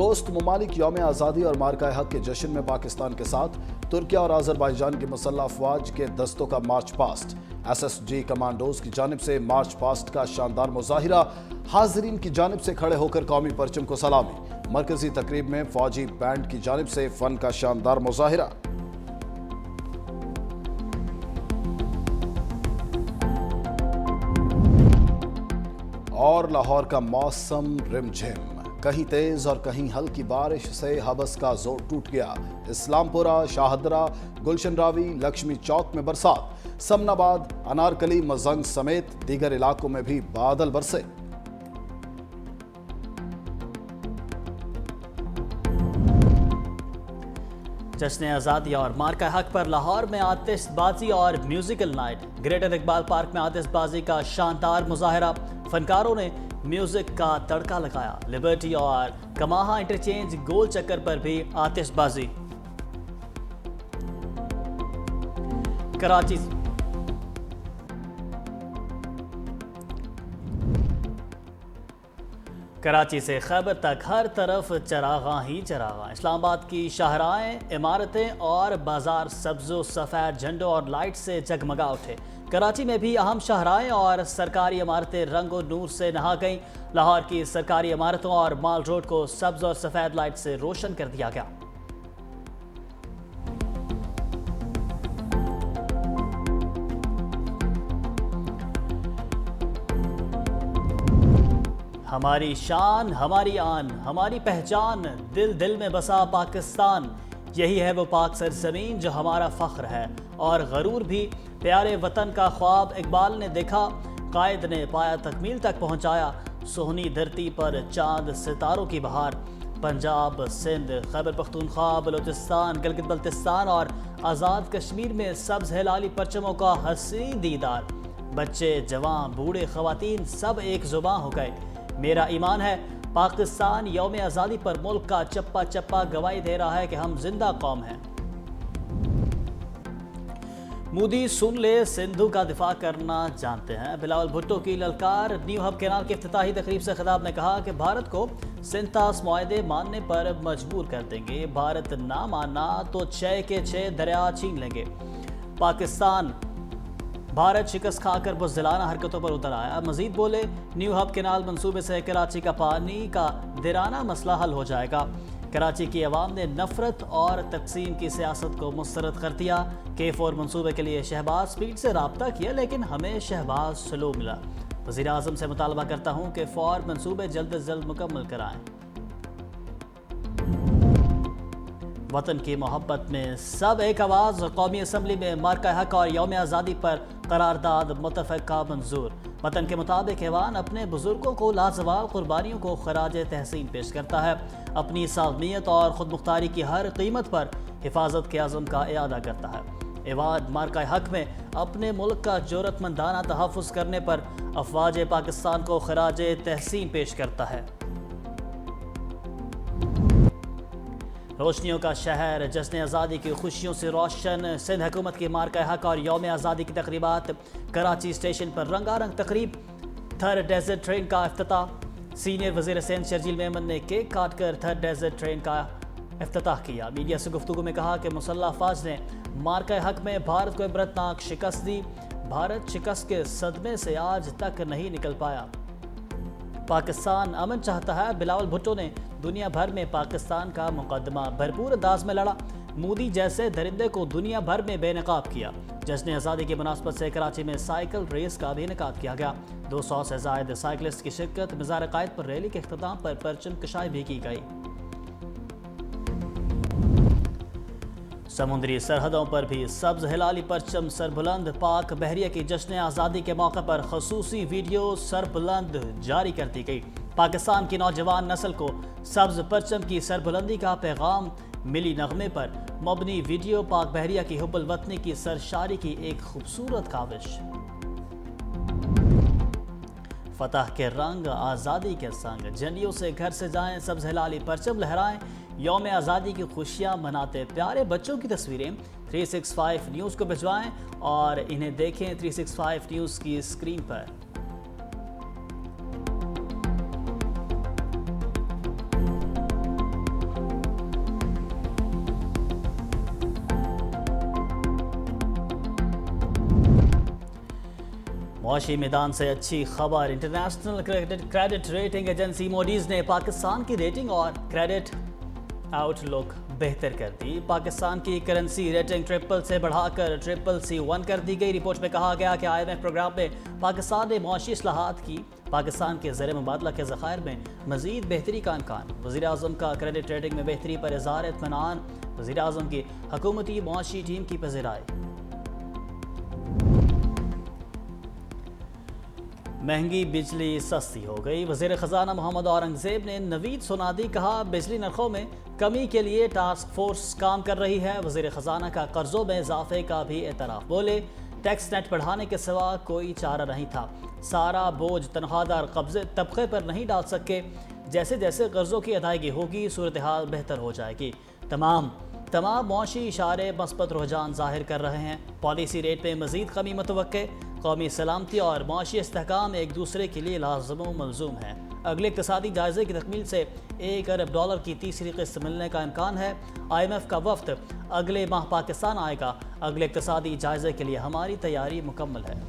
دوست ممالک یوم آزادی اور مارکہ حق کے جشن میں پاکستان کے ساتھ ترکیہ اور آذربائیجان کی مسلح افواج کے دستوں کا march past, S S G commandos کی جانب سے مارچ پاسٹ کا شاندار مظاہرہ، حاضرین کی جانب سے کھڑے ہو کر قومی پرچم کو سلامی، مرکزی تقریب میں فوجی بینڈ کی جانب سے فن کا شاندار مظاہرہ۔ اور لاہور کا موسم رمجھم، کہیں تیز اور کہیں ہلکی بارش سے حبس کا زور ٹوٹ گیا۔ اسلام پورہ، شاہدرہ، گلشن راوی، لکشمی چوک میں برسات، سمن آباد، انارکلی، مزنگ سمیت دیگر علاقوں میں بھی بادل برسے۔ جشن آزادی اور مارکہ حق پر لاہور میں آتش بازی اور musical night, greater Iqbal park میں آتش بازی کا شاندار مظاہرہ، فنکاروں نے میوزک کا تڑکا لگایا، لبرٹی اور کماہا انٹرچینج گول چکر پر بھی آتش بازی۔ کراچی سے خیبر تک ہر طرف چراغاں ہی چراغاں، اسلام آباد کی شاہراہیں، عمارتیں اور بازار سبز و سفید جھنڈوں اور لائٹ سے جگمگا اٹھے۔ کراچی میں بھی اہم شاہراہیں اور سرکاری عمارتیں رنگ و نور سے نہا گئیں۔ لاہور کی سرکاری عمارتوں اور مال روڈ کو سبز اور سفید لائٹ سے روشن کر دیا گیا۔ ہماری شان، ہماری آن، ہماری پہچان، دل دل میں بسا پاکستان، یہی ہے وہ پاک سرزمین جو ہمارا فخر ہے اور غرور بھی۔ پیارے وطن کا خواب اقبال نے دیکھا، قائد نے پایا تکمیل تک پہنچایا، سہنی دھرتی پر چاند ستاروں کی بہار۔ پنجاب، سندھ، خیبر پختونخوا، بلوچستان، گلگت بلتستان اور آزاد کشمیر میں سبز ہلالی پرچموں کا حسین دیدار، بچے، جوان، بوڑھے، خواتین سب ایک زباں ہو گئے۔ میرا ایمان ہے پاکستان یوم آزادی پر ملک کا چپا چپا گواہی دے رہا ہے کہ ہم زندہ قوم ہیں۔ مودی سن لے، سندھو کا دفاع کرنا جانتے ہیں، بلاول بھٹو کی للکار۔ نیو ہب کینال کی افتتاحی تقریب سے خطاب میں کہا کہ بھارت کو سنتاس معاہدے ماننے پر مجبور کر دیں گے، بھارت نہ مانا تو 6 کے 6 دریا چھین لیں گے۔ پاکستان بھارت شکست کھا کر بزدلانہ حرکتوں پر اتر آیا۔ مزید بولے، نیو ہب کینال منصوبے سے کراچی کا پانی کا دیرانہ مسئلہ حل ہو جائے گا۔ کراچی کی عوام نے نفرت اور تقسیم کی سیاست کو مسترد کر دیا۔ K4 منصوبے کے لیے شہباز سپیڈ سے رابطہ کیا لیکن ہمیں شہباز سلو ملا۔ وزیر اعظم سے مطالبہ کرتا ہوں کہ فور منصوبے جلد از جلد مکمل کرائیں۔ وطن کی محبت میں سب ایک آواز، قومی اسمبلی میں مارکہ حق اور یوم آزادی پر قرارداد متفقہ منظور۔ وطن کے مطابق ایوان اپنے بزرگوں کو لازوال قربانیوں کو خراج تحسین پیش کرتا ہے، اپنی سالمیت اور خود مختاری کی ہر قیمت پر حفاظت کے عزم کا اعادہ کرتا ہے۔ ایوان مارکہ حق میں اپنے ملک کا جرأت مندانہ تحفظ کرنے پر افواج پاکستان کو خراج تحسین پیش کرتا ہے۔ روشنیوں کا شہر، جشن آزادی کی خوشیوں سے روشن، سندھ حکومت کی مارکہ حق اور یوم آزادی کی تقریبات۔ کراچی اسٹیشن پر رنگا رنگ تقریب، تھرڈ ڈیزرٹ ٹرین کا افتتاح۔ سینئر وزیر سندھ شرجیل میمن نے کیک کاٹ کر تھرڈ ڈیزرٹ ٹرین کا افتتاح کیا۔ میڈیا سے گفتگو میں کہا کہ مسلح افواج نے مارکہ حق میں بھارت کو عبرتناک شکست دی، بھارت شکست کے صدمے سے آج تک نہیں نکل پایا۔ پاکستان امن چاہتا ہے، بلاول بھٹو نے دنیا بھر میں پاکستان کا مقدمہ بھرپور انداز میں لڑا، مودی جیسے درندے کو دنیا بھر میں بے نقاب کیا۔ جشن آزادی کی مناسبت سے کراچی میں سائیکل ریس کا بھی انعقاد کیا گیا، 200 سے زائد سائیکلسٹ کی شرکت۔ مزار قائد پر ریلی کے اختتام پر پرچم کشائی بھی کی گئی۔ سمندری سرحدوں پر بھی سبز ہلالی پرچم سربلند، پاک بحریہ کی جشن آزادی کے موقع پر خصوصی ویڈیو سربلند جاری کر دی گئی۔ پاکستان کی نوجوان نسل کو سبز پرچم کی سربلندی کا پیغام، ملی نغمے پر مبنی ویڈیو پاک بحریہ کی حب الوطنی کی سرشاری کی ایک خوبصورت کاوش۔ فتح کے رنگ آزادی کے سنگ، جھنڈیوں سے گھر سے جائیں، سبز ہلالی پرچم لہرائیں، یوم آزادی کی خوشیاں مناتے پیارے بچوں کی تصویریں 365 نیوز کو بھجوائیں اور انہیں دیکھیں 365 نیوز کی اسکرین پر۔ معاشی میدان سے اچھی خبر، international credit rating agency Moody's نے پاکستان کی ریٹنگ اور کریڈٹ آؤٹ لک بہتر کر دی۔ پاکستان کی کرنسی ریٹنگ ٹرپل سے بڑھا کر CCC1 کر دی گئی۔ رپورٹ میں کہا گیا کہ IMF پروگرام میں پاکستان نے معاشی اصلاحات کی، پاکستان کے زر مبادلہ کے ذخائر میں مزید بہتری کا امکان۔ وزیراعظم کا کریڈٹ ریٹنگ میں بہتری پر اظہار اطمینان، وزیراعظم کی حکومتی معاشی ٹیم کی پذیرائی۔ مہنگی بجلی سستی ہو گئی، وزیر خزانہ محمد اورنگزیب نے نوید سونادی کہا بجلی نرخوں میں کمی کے لیے ٹاسک فورس کام کر رہی ہے۔ وزیر خزانہ کا قرضوں میں اضافے کا بھی اعتراف، بولے ٹیکس نیٹ بڑھانے کے سوا کوئی چارہ نہیں تھا، سارا بوجھ تنخواہ دار طبقے پر نہیں ڈال سکے، جیسے جیسے قرضوں کی ادائیگی ہوگی صورتحال بہتر ہو جائے گی۔ تمام معاشی اشارے مثبت رجحان ظاہر کر رہے ہیں، پالیسی ریٹ میں مزید کمی متوقع، قومی سلامتی اور معاشی استحکام ایک دوسرے کے لیے لازم و ملزوم ہیں۔ اگلے اقتصادی جائزے کی تکمیل سے $1 ارب کی تیسری قسط ملنے کا امکان ہے۔ IMF کا وفد اگلے ماہ پاکستان آئے گا، اگلے اقتصادی جائزے کے لیے ہماری تیاری مکمل ہے۔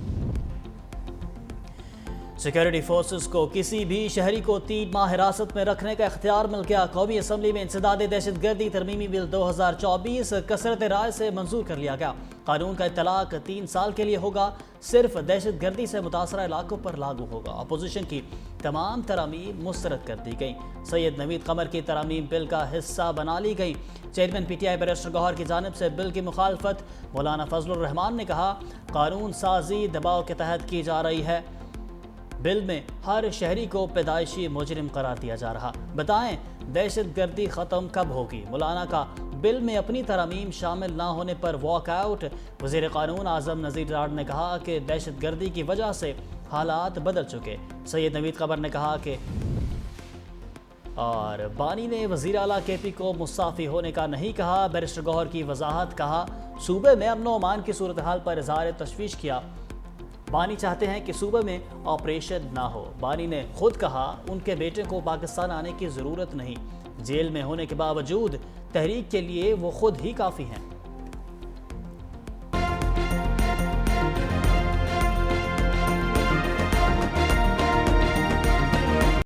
سیکیورٹی فورسز کو کسی بھی شہری کو 3 ماہ حراست میں رکھنے کا اختیار مل گیا۔ قومی اسمبلی میں انسداد دہشت گردی ترمیمی بل 2024 کثرت رائے سے منظور کر لیا گیا۔ قانون کا اطلاق 3 سال کے لیے ہوگا، صرف دہشت گردی سے متاثرہ علاقوں پر لاگو ہوگا۔ اپوزیشن کی تمام ترامیم مسترد کر دی گئیں۔ سید نوید قمر کی ترامیم بل کا حصہ بنا لی گئی۔ چیئرمین PTI بیرسٹر گوہر کی جانب سے بل کی مخالفت، مولانا فضل الرحمان نے کہا قانون سازی دباؤ کے تحت کی جا رہی ہے، بل میں ہر شہری کو پیدائشی مجرم قرار دیا جا رہا، بتائیں دہشت گردی ختم کب ہوگی؟ مولانا کا بل میں اپنی ترامیم شامل نہ ہونے پر واک آؤٹ۔ وزیر قانون اعظم نذیر ڈاڑ نے کہا کہ دہشت گردی کی وجہ سے حالات بدل چکے۔ سید نوید قمر نے کہا کہ اور بانی نے وزیر اعلیٰ KP کو مستعفی ہونے کا نہیں کہا۔ بیرسٹر گوہر کی وضاحت، کہا صوبے میں امن و امان کی صورتحال پر اظہار تشویش کیا، بانی چاہتے ہیں کہ صوبے میں آپریشن نہ ہو۔ بانی نے خود کہا ان کے بیٹے کو پاکستان آنے کی ضرورت نہیں، جیل میں ہونے کے باوجود تحریک کے لیے وہ خود ہی کافی ہیں۔